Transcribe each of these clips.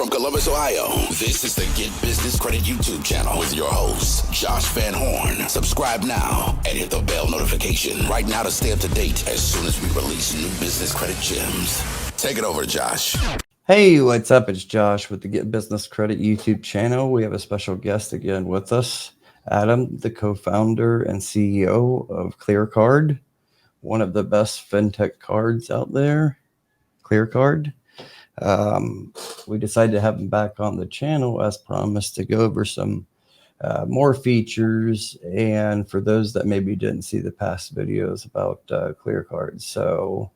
From Columbus, Ohio, this is the Get Business Credit YouTube channel with your host, Josh Van Horn. Subscribe now and hit the bell notification right now to stay up to date as soon as we release new business credit gems. Take it over, Josh. Hey, what's up? It's Josh with the Get Business Credit YouTube channel. We have a special guest again with us, Adam, the co-founder and CEO of KleerCard, one of the best fintech cards out there, Kleer Card. We decided to have him back on the channel as promised to go over some more features, and for those that maybe didn't see the past videos about Kleer Card. So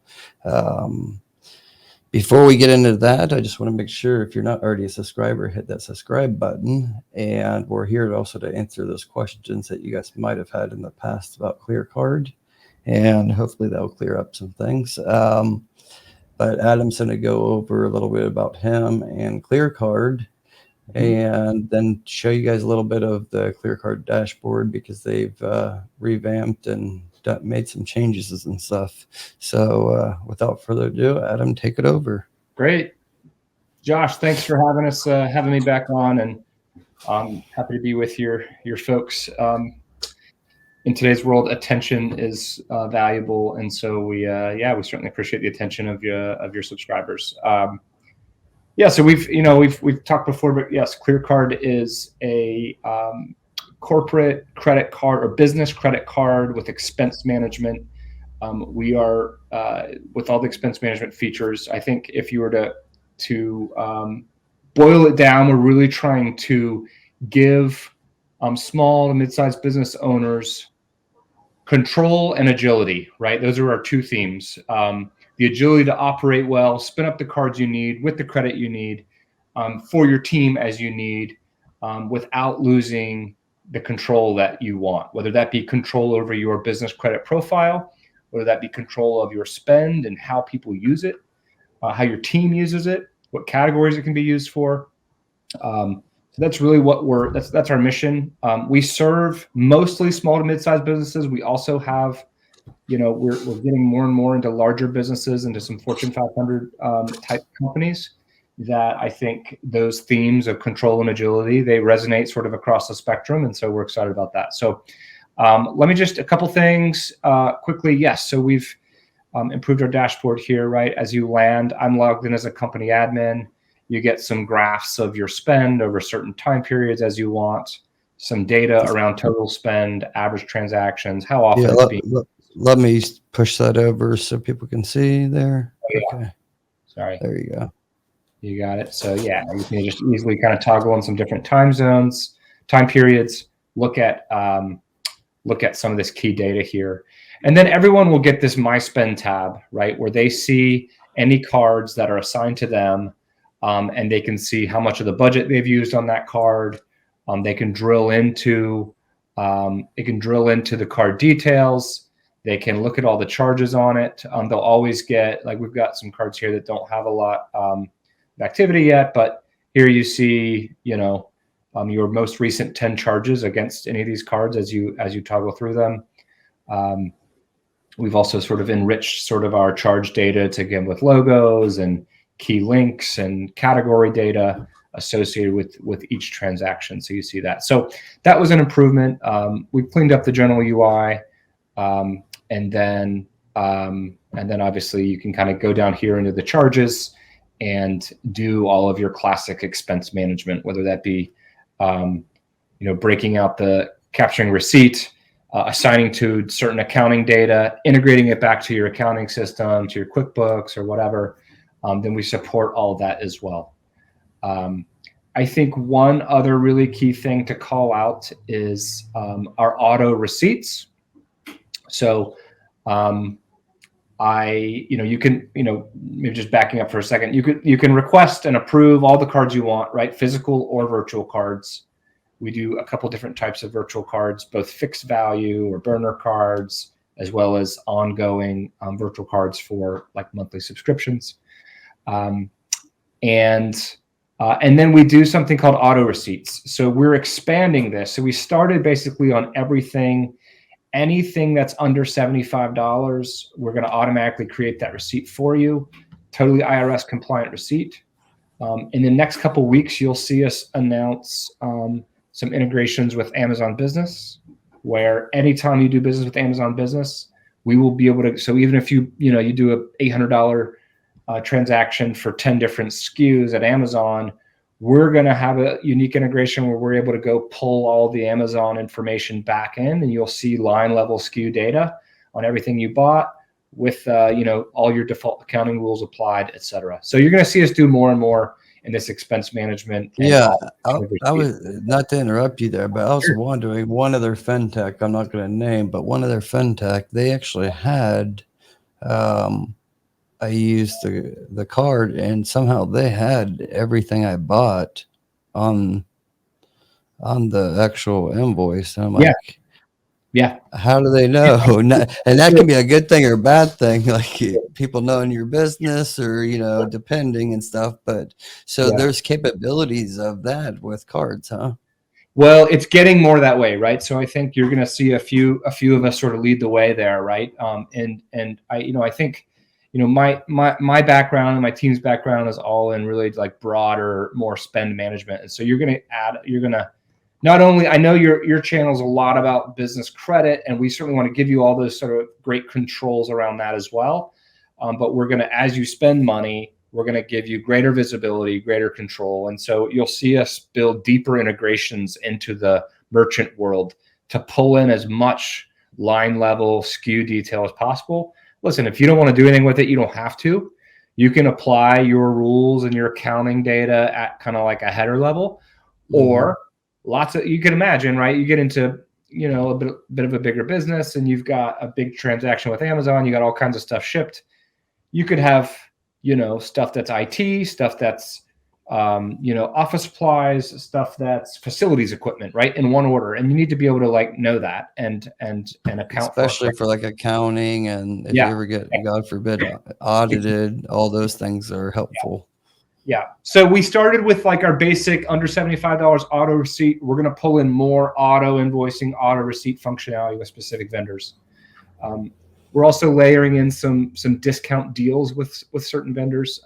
before we get into that, I just want to make sure if you're not already a subscriber, hit that subscribe button. And we're here also to answer those questions that you guys might have had in the past about Kleer Card, and hopefully that will clear up some things. But Adam's going to go over a little bit about him and Kleer Card, and then show you guys a little bit of the Kleer Card dashboard, because they've revamped and made some changes and stuff. So without further ado, Adam, take it over. Great. Josh, thanks for having me back on, and I'm happy to be with your folks. In today's world, attention is valuable, and so we certainly appreciate the attention of your subscribers. So we've talked before, but yes, KleerCard is a corporate credit card or business credit card with expense management. We are with all the expense management features. I think if you were to boil it down, we're really trying to give small to mid-sized business owners control and agility, right? Those are our two themes. The agility to operate well, spin up the cards you need with the credit you need for your team as you need, without losing the control that you want, whether that be control over your business credit profile, whether that be control of your spend and how people use it, how your team uses it, what categories it can be used for. So that's really what that's our mission. We serve mostly small to mid-sized businesses. We also have, we're getting more and more into larger businesses, into some Fortune 500 type companies, that I think those themes of control and agility, they resonate sort of across the spectrum. And so we're excited about that. So let me just, a couple things quickly. Yes. So we've improved our dashboard here, right? As you land, I'm logged in as a company admin. You get some graphs of your spend over certain time periods as you want, some data around total spend, average transactions, how often it's being. Let me push that over so people can see there. Oh, yeah. Okay. Sorry. There you go. You got it. So yeah, you can just easily kind of toggle on some different time zones, time periods, look at some of this key data here. And then everyone will get this My Spend tab, right? Where they see any cards that are assigned to them. And they can see how much of the budget they've used on that card. They can drill into the card details. They can look at all the charges on it. They'll always get, like, we've got some cards here that don't have a lot of activity yet, but here you see, your most recent 10 charges against any of these cards as you toggle through them. We've also sort of enriched sort of our charge data to again with logos and key links and category data associated with each transaction. So you see that. So that was an improvement. We've cleaned up the general UI, and then obviously you can kind of go down here into the charges and do all of your classic expense management, whether that be breaking out the capturing receipt, assigning to certain accounting data, integrating it back to your accounting system, to your QuickBooks or whatever. Then we support all of that as well. I think one other really key thing to call out is our auto receipts. So you can, maybe just backing up for a second, you can request and approve all the cards you want, right? Physical or virtual cards. We do a couple different types of virtual cards, both fixed value or burner cards, as well as ongoing virtual cards for like monthly subscriptions. And then we do something called auto receipts. So we're expanding this. So we started basically on anything that's under $75, we're going to automatically create that receipt for you. Totally IRS compliant receipt. In the next couple of weeks, you'll see us announce some integrations with Amazon Business, where anytime you do business with Amazon Business, we will be able to. So even if you do a $800 transaction for 10 different SKUs at Amazon, we're going to have a unique integration where we're able to go pull all the Amazon information back in, and you'll see line level SKU data on everything you bought with all your default accounting rules applied, et cetera. So you're going to see us do more and more in this expense management. Yeah, I was, not to interrupt you there, but I was wondering, one of their fintech, I'm not going to name, but one of their fintech, they actually had, I used the card, and somehow they had everything I bought on the actual invoice. And I'm like, yeah. How do they know? And that can be a good thing or a bad thing, like people knowing your business or, depending and stuff. But so there's capabilities of that with cards, huh? Well, it's getting more that way, right? So I think you're going to see a few of us sort of lead the way there, right? And I think, my background and my team's background is all in really like broader, more spend management. And so you're going to not only, I know your channel is a lot about business credit, and we certainly want to give you all those sort of great controls around that as well. But we're going to, as you spend money, we're going to give you greater visibility, greater control. And so you'll see us build deeper integrations into the merchant world to pull in as much line level SKU detail as possible. Listen, if you don't want to do anything with it, you don't have to. You can apply your rules and your accounting data at kind of like a header level, or you can imagine, right? You get into, a bit of a bigger business, and you've got a big transaction with Amazon. You got all kinds of stuff shipped. You could have, stuff that's IT, stuff that's, office supplies, stuff that's facilities equipment, right, in one order. And you need to be able to know that and account especially for like accounting, and if you ever get, God forbid, audited, all those things are helpful. Yeah. So we started with our basic under $75 auto receipt. We're going to pull in more auto invoicing, auto receipt functionality with specific vendors. We're also layering in some discount deals with certain vendors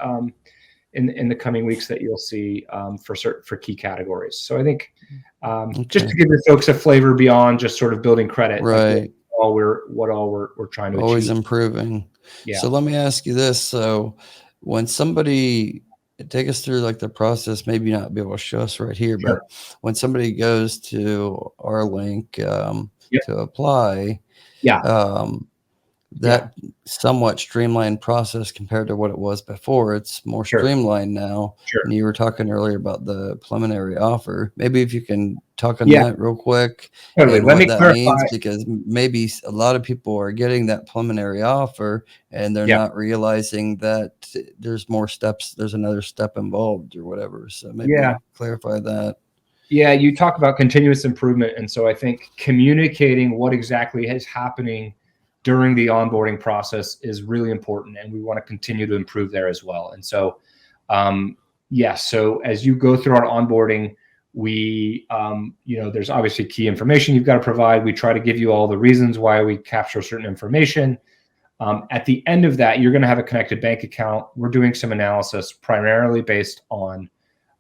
in the coming weeks that you'll see for key categories. So I think just to give the folks a flavor beyond just sort of building credit, right? What all we're trying to always achieve. Improving. Yeah. So let me ask you this: so when somebody, take us through the process, maybe not be able to show us right here, but when somebody goes to our link to apply, that somewhat streamlined process compared to what it was before, it's more streamlined now. And you were talking earlier about the preliminary offer. Maybe if you can talk on that real quick, and Let me that clarify. means, because maybe a lot of people are getting that preliminary offer and they're not realizing that there's more steps, there's another step involved or whatever. So maybe clarify that. Yeah, you talk about continuous improvement. And so I think communicating what exactly is happening during the onboarding process is really important, and we want to continue to improve there as well. And so, so as you go through our onboarding, we, there's obviously key information you've got to provide. We try to give you all the reasons why we capture certain information. At the end of that, you're going to have a connected bank account. We're doing some analysis primarily based on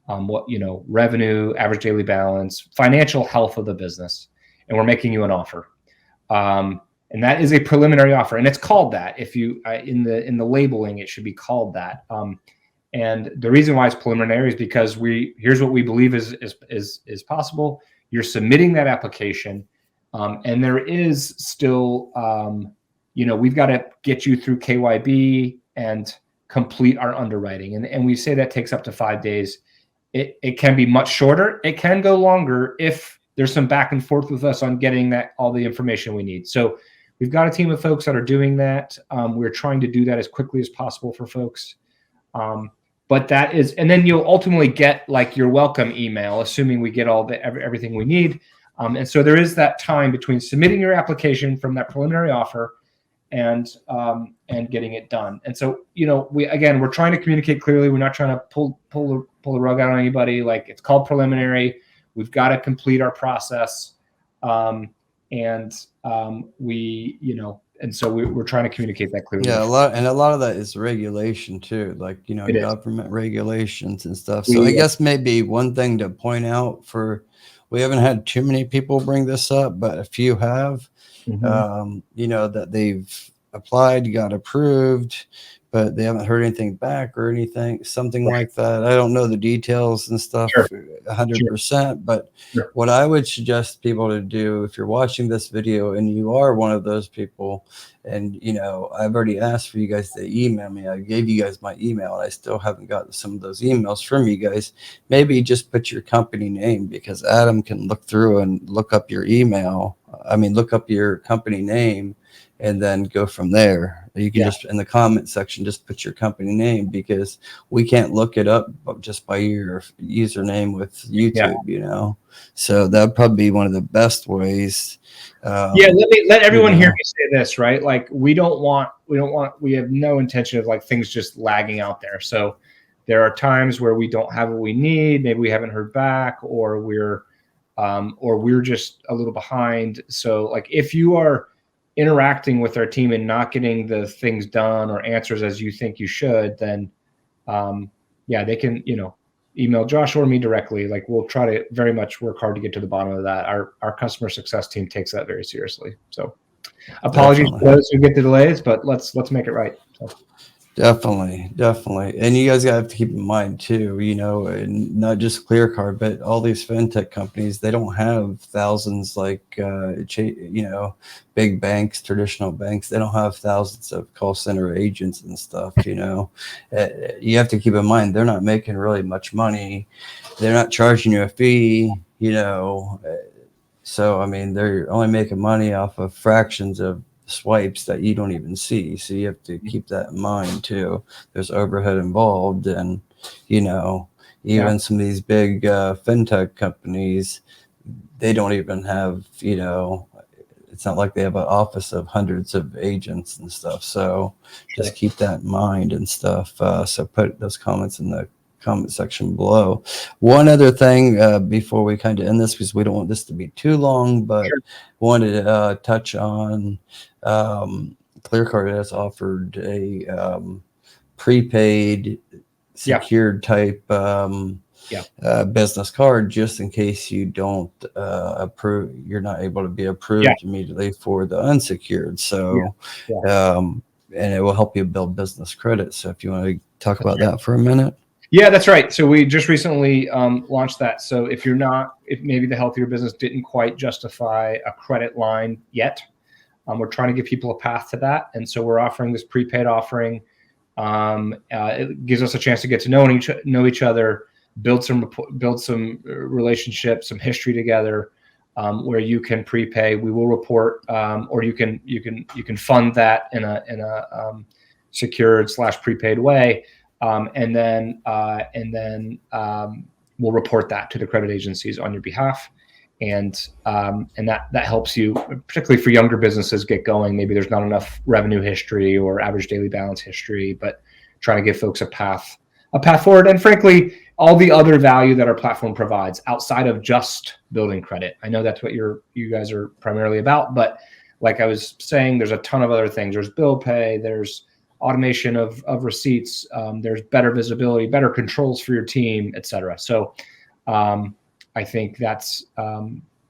what, revenue, average daily balance, financial health of the business, and we're making you an offer. And that is a preliminary offer, and it's called that. If you in the labeling, it should be called that. And the reason why it's preliminary is because here's what we believe is possible. You're submitting that application, and there is still, we've got to get you through KYB and complete our underwriting, and we say that takes up to 5 days. It can be much shorter. It can go longer if there's some back and forth with us on getting all the information we need. So we've got a team of folks that are doing that. We're trying to do that as quickly as possible for folks. But that is, and then you'll ultimately get your welcome email, assuming we get everything we need. And so there is that time between submitting your application from that preliminary offer and getting it done. And so, we're trying to communicate clearly. We're not trying to pull the rug out on anybody. It's called preliminary. We've got to complete our process. We, And so we're trying to communicate that clearly. Yeah, a lot of that is regulation too, like, It is. government regulations and stuff. So I guess maybe one thing to point out we haven't had too many people bring this up, but a few have, that they've applied, got approved, but they haven't heard anything back or anything, something like that. I don't know the details and stuff 100%, but what I would suggest people to do, if you're watching this video and you are one of those people, and I've already asked for you guys to email me. I gave you guys my email and I still haven't gotten some of those emails from you guys. Maybe just put your company name, because Adam can look through and look up your email. Look up your company name and then go from there. You can just, in the comment section, just put your company name, because we can't look it up just by your username with YouTube, So that'd probably be one of the best ways. Let everyone hear me say this, right? Like, we have no intention of like things just lagging out there. So there are times where we don't have what we need. Maybe we haven't heard back, or we're just a little behind. So like, if you are interacting with our team and not getting the things done or answers as you think you should, then they can, email Josh or me directly. Like, we'll try to very much work hard to get to the bottom of that. Our customer success team takes that very seriously. So apologies to those who get the delays, but let's make it right. So. Definitely. And you guys have to keep in mind too, and not just KleerCard, but all these fintech companies, they don't have thousands like, big banks, traditional banks. They don't have thousands of call center agents and stuff, You have to keep in mind, they're not making really much money. They're not charging you a fee, So, they're only making money off of fractions of swipes that you don't even see. So you have to keep that in mind too. There's overhead involved, and even some of these big fintech companies, they don't even have, it's not like they have an office of hundreds of agents and stuff. So just keep that in mind and stuff. So put those comments in the comment section below. One other thing before we kind of end this, because we don't want this to be too long, but wanted to touch on KleerCard has offered a prepaid secured type business card, just in case you don't you're not able to be approved immediately for the unsecured. So and it will help you build business credit. So if you want to talk about that for a minute. Yeah, that's right. So we just recently launched that. So if maybe the healthier business didn't quite justify a credit line yet, we're trying to give people a path to that. And so we're offering this prepaid offering. It gives us a chance to get to know each other, build some relationships, some history together, where you can prepay. We will report, or you can fund that in a secured / prepaid way. And then we'll report that to the credit agencies on your behalf, and that helps you, particularly for younger businesses, get going. Maybe there's not enough revenue history or average daily balance history, but trying to give folks a path forward. And frankly, all the other value that our platform provides outside of just building credit. I know that's what you guys are primarily about, but like I was saying, there's a ton of other things. There's bill pay. There's automation of receipts. There's better visibility, better controls for your team, et cetera. So I think that's,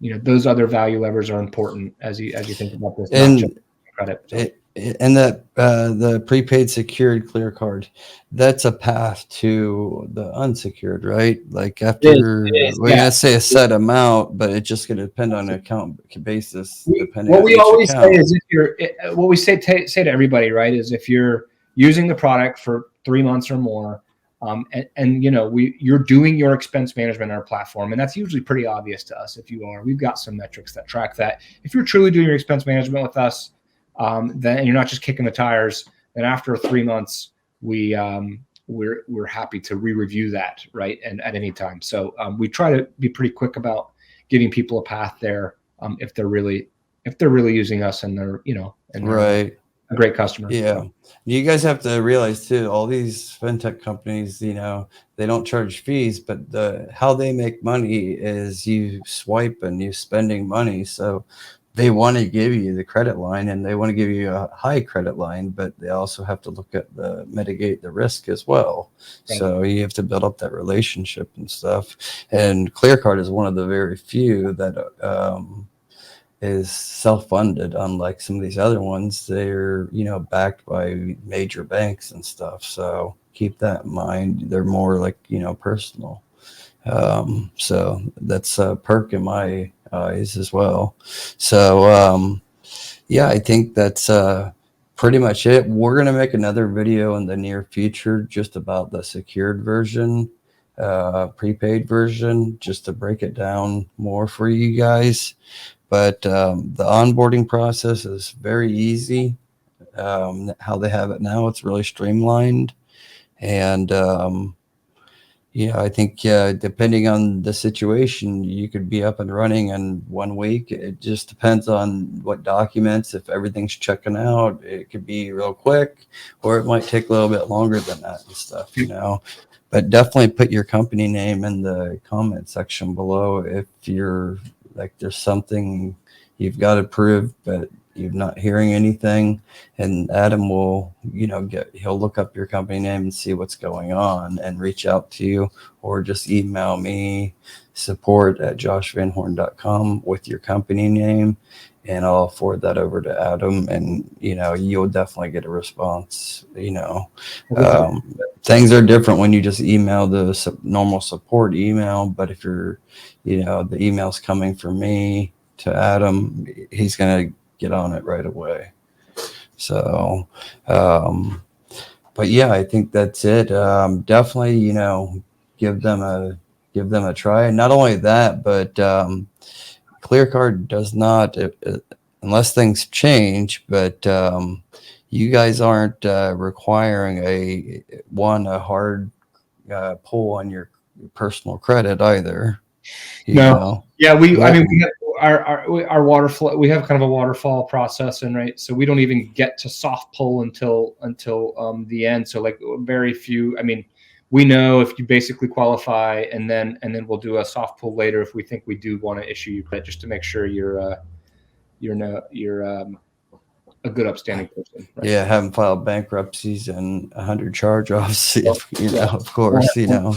those other value levers are important as you think about this. And credit. So. And that the prepaid secured KleerCard, that's a path to the unsecured, right? Like after we're gonna say a set amount, but it's just gonna depend on an account basis. What we always say is, what we say to everybody, right, is if you're using the product for 3 months or more, you're doing your expense management on our platform, and that's usually pretty obvious to us. If you are, we've got some metrics that track that. If you're truly doing your expense management with us, then you're not just kicking the tires, then after 3 months, we're happy to re-review that, right, and at any time. So we try to be pretty quick about giving people a path there, if they're really using us and they're right, a great customer. Yeah, you guys have to realize too, all these fintech companies, they don't charge fees, but how they make money is you swipe and you spending money. So they want to give you the credit line and they want to give you a high credit line, but they also have to look at the mitigate the risk as well. Right. So you have to build up that relationship and stuff. And CleerCard is one of the very few that is self-funded, unlike some of these other ones. They're, you know, backed by major banks and stuff. So keep that in mind. They're more like, you know, personal. So that's a perk in my eyes as well. So yeah, I think that's pretty much it. We're going to make another video in the near future just about the secured version, prepaid version, just to break it down more for you guys. But the onboarding process is very easy. How they have it now, it's really streamlined. And yeah, I think depending on the situation, you could be up and running in 1 week. It just depends on what documents. If everything's checking out, it could be real quick, or it might take a little bit longer than that and stuff, you know. But definitely put your company name in the comment section below if you're like there's something you've got approved, but you're not hearing anything, and Adam will, you know, he'll look up your company name and see what's going on and reach out to you, or just email me support@joshvanhorn.com with your company name, and I'll forward that over to Adam, and, you know, you'll definitely get a response. You know, things are different when you just email the normal support email, but if you're, you know, the email's coming from me to Adam, he's going to get on it right away. So, but yeah, I think that's it. Definitely, you know, give them a try. And not only that, but CleerCard does not, unless things change, but you guys aren't requiring a hard pull on your personal credit either. No. Yeah, I mean, we have our waterfall. We have kind of a waterfall process, and right, so we don't even get to soft pull until the end. So like very few. I mean, we know if you basically qualify, and then we'll do a soft pull later if we think we do want to issue you credit, just to make sure you're a good upstanding person. Right? Yeah, haven't filed bankruptcies and 100 charge-offs. You know, of course, you know,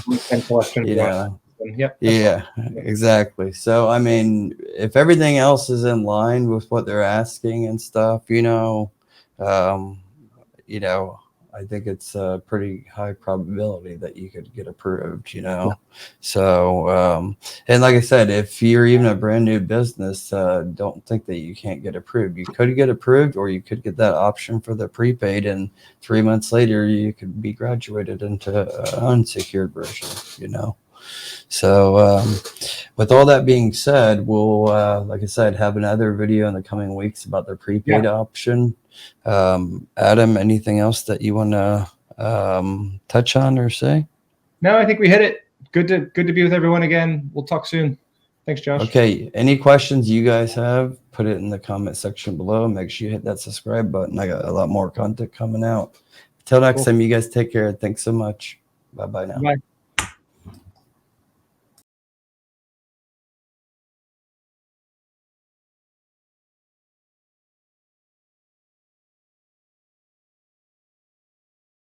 Yep. Yeah, exactly. So, I mean, if everything else is in line with what they're asking and stuff, you know, I think it's a pretty high probability that you could get approved, you know. So, and like I said, if you're even a brand new business, don't think that you can't get approved. You could get approved, or you could get that option for the prepaid, and 3 months later, you could be graduated into an unsecured version, you know. So with all that being said, we'll, like I said, have another video in the coming weeks about the prepaid option. Adam, anything else that you want to touch on or say? No, I think we hit it. Good to be with everyone again. We'll talk soon. Thanks, Josh. Okay. Any questions you guys have, put it in the comment section below. Make sure you hit that subscribe button. I got a lot more content coming out. Until next time, you guys take care. Thanks so much. Bye-bye now. Bye.